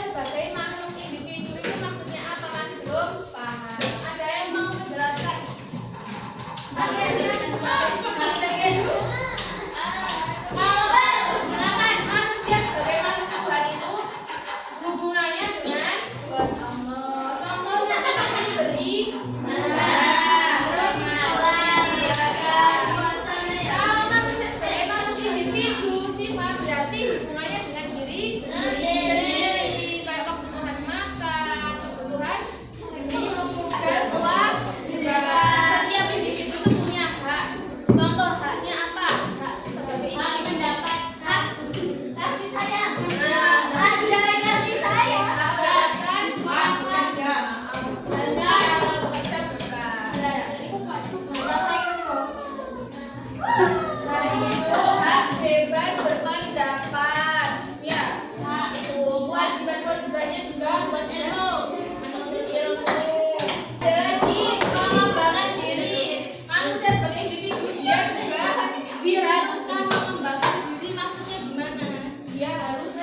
sebagai makhluk individu itu maksudnya apa? Masih belum paham? Ada yang mau menjelaskan? Kalau manusia sebagai makhluk Tuhan itu hubungannya dengan Allah. Contohnya seperti beri. Kalau manusia sebagai makhluk individu sifat berarti hubungannya dengan diri sendiri, kayak kebutuhan makan, kebutuhan minum, dan kewajiban. Setiap individu itu punya hak. Contoh haknya apa? Hak sebagai individu mendapat hak kasih sayang. Hak mendapatkan makan. Belanja kalau bekerja bukan. Itu hak bebas berpendapat. Ya, hak itu kewajibannya juga buat menuntut ilmu. Ada lagi pengembangan diri. Manusia sebagai individu dia juga diharuskan mengembangkan diri. Maksudnya gimana? Dia harus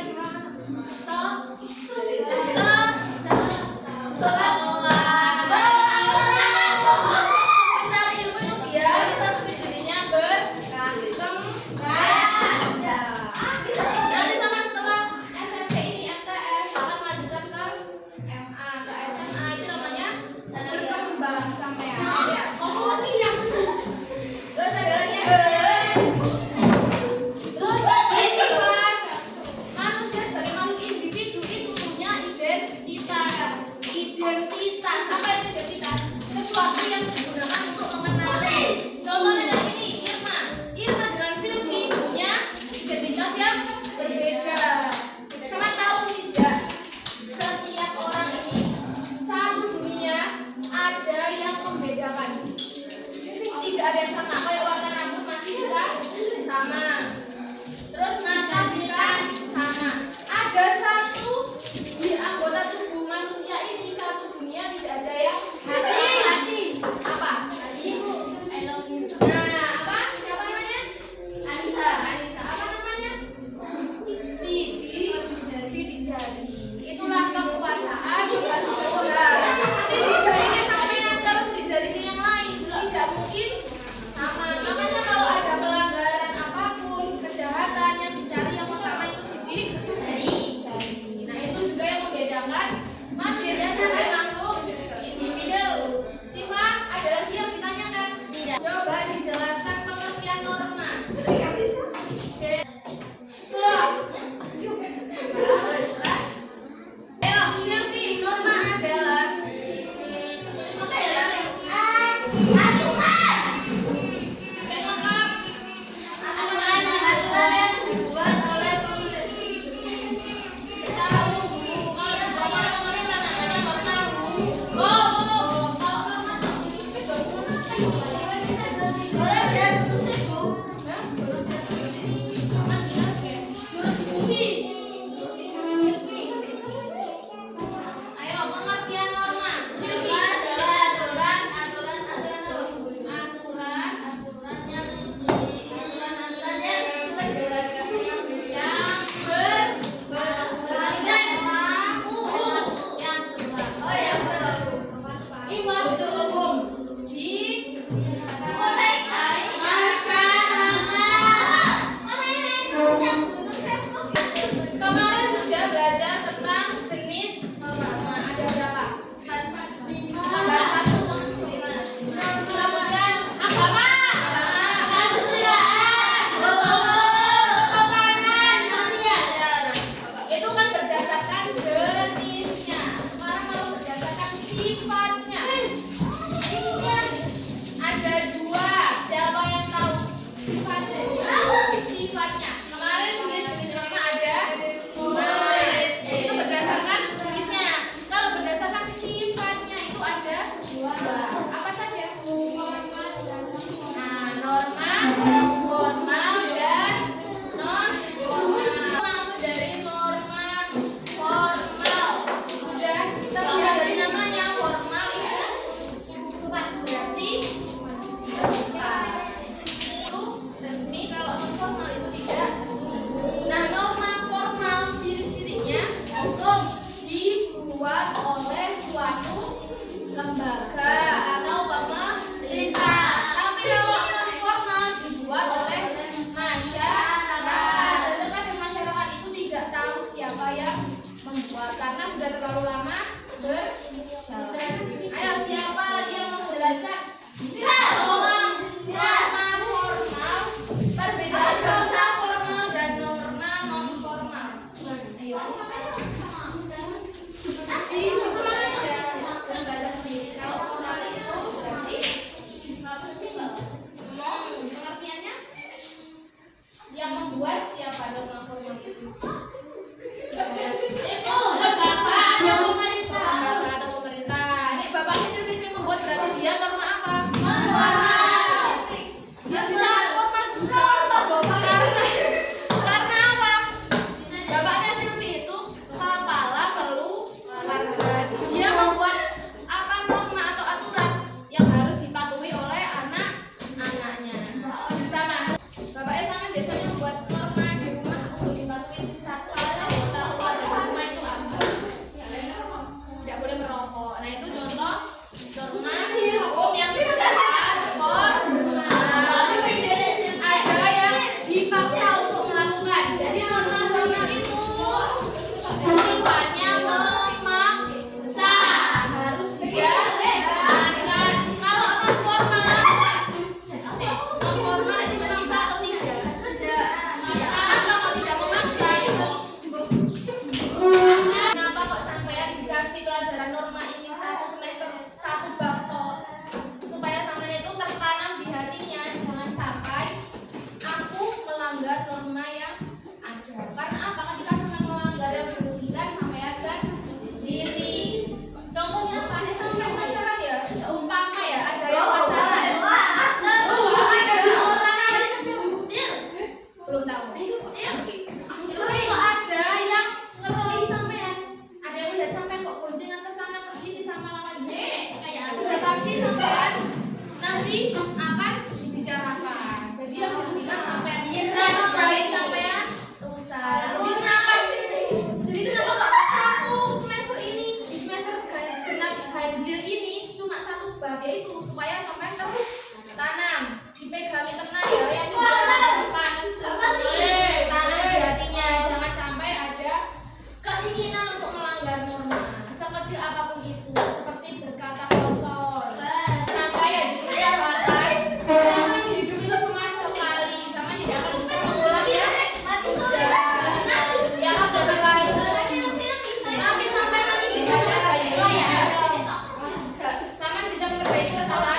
mencari ilmu itu biar dirinya berkembang. Nanti sama setelah SMP ini MTS akan melanjutkan ke MA, ke SMA, itu namanya berkembang sampai ya. Terus ada lagi terus sifat manusia sebagai makhluk individu itu punya identitas. Apa itu identitas? Sesuatu yang digunakan untuk mengenali. Contohnya kayak gini, Irma dengan Silvi punya identitas yang berbeda. Sama tahu tidak? Setiap orang ini satu dunia ada yang membedakan. Tidak ada yang sama. Kayak warna rambut masih bisa sama. Terus mata bisa sama. Ada satu di anggota tubuh manusia ini, satu dunia tidak ada yang hati. Apa? I love you. Nah, apa? Siapa namanya? Anissa. Apa namanya? Sidik jari. Itulah kekuasaan bukan Tuhan. Sidik jarinya sampean, kalau sidik jarinya yang lain tidak mungkin sama. Makanya kalau ada pelanggaran apapun, kejahatan yang dicari yang pertama itu sidik jari. Nah, itu juga yang membedakan manusia sebagai makhluk individu. Sifat ada lagi yang ditanyakan? Tidak. Coba dijelaskan pengertian norma. Ayo, Silvi, norma adalah apa ya? Aturan yang dibuat oleh pemerintah. Secara umum dulu, kalau dibuat oleh pemerintah namanya norma hukum. Kalau norma ayo, pengertian norma. Silvi adalah aturan yang kemarin sudah belajar tentang jenis norma. Ada berapa? 1. Kemudian agama, kemanusiaan, itu kan berdasarkan jenisnya. Sekarang kalau berdasarkan sifatnya, ada 2. Siapa yang tahu sifatnya? Kemarin jenis norma ada 5. Itu berdasarkan jenisnya. Kalau berdasarkan sifatnya itu ada 2. Apa saja? Nah, norma formal dan non formal. Maksud dari norma formal sudah terlihat dari namanya. Formal itu berarti itu resmi. Kalau non formal itu tidak suatu lembaga atau pemerintah. Tapi kalau non formal dibuat oleh masyarakat. Dan terkadang masyarakat itu tidak tahu siapa yang membuat karena sudah terlalu lama berjalan. Ayo, siapa lagi yang mau menjelaskan? Norma formal, perbedaan norma formal dan norma non formal. Ayo. Diulang aja dan baca sendiri. Kalau formal itu berarti pengertiannya yang membuat siapa norma formal itu? Itu bapak atau pemerintah. Bapak atau pemerintah. Ini bapaknya sendiri membuat berarti dia norma apa? Dia bisa formal juga. Karena apa? Bapaknya Silvi itu kepala keluarga. Dia membuat apa norma atau aturan yang harus dipatuhi oleh anak-anaknya. Sama. Bapaknya sangat biasanya membuat norma di rumah untuk dipatuhi satu anggota keluarga rumah itu apa? Tidak boleh merokok. Nah itu contoh norma hukum yang bisa ada yang dipaksa untuk melakukan. Jadi norma-norma itu sifatnya memaksa, harus dijalankan. Kalau non formal itu memaksa atau tidak? Kenapa kok tidak memaksa? Kenapa kok sampean dikasih pelajaran norma ini satu semester satu bab kok? Supaya sampean itu tertanam di hatinya, jangan sampai aku melanggar norma yang ada. Karena apa? Ketika sampean melanggar yang berkesingan sampean sendiri. Contohnya apa? Ini sampai pacaran ya, seumpama ya ada yang pacaran. Terus ada orang yang belum tahu. Terus kok ada yang ngeroi sampean. Ada yang lihat sampean kok boncengan ke sana ke sini sama lawan jenis. Sudah pasti sampean nanti akan dibicarakan. Jadi yang diberikan sampean nasib sampean rusak. Jadi kenapa kok satu semester ini di semester genap ganjil ini cuma satu bab yaitu supaya sampean tertanam, dipegangi tenang ya yang sudah depan. Tanam di hatinya, jangan sampai ada keinginan untuk melanggar norma sekecil apapun itu, seperti berkata kotor. Sampai ya diusahakan, jangan hidup itu cuma sekali, sama tidak akan bisa mengulang ya. Yang sudah berlalu. Tapi sampai nanti bisa memperbaiki. Sampai bisa memperbaiki kesalahan.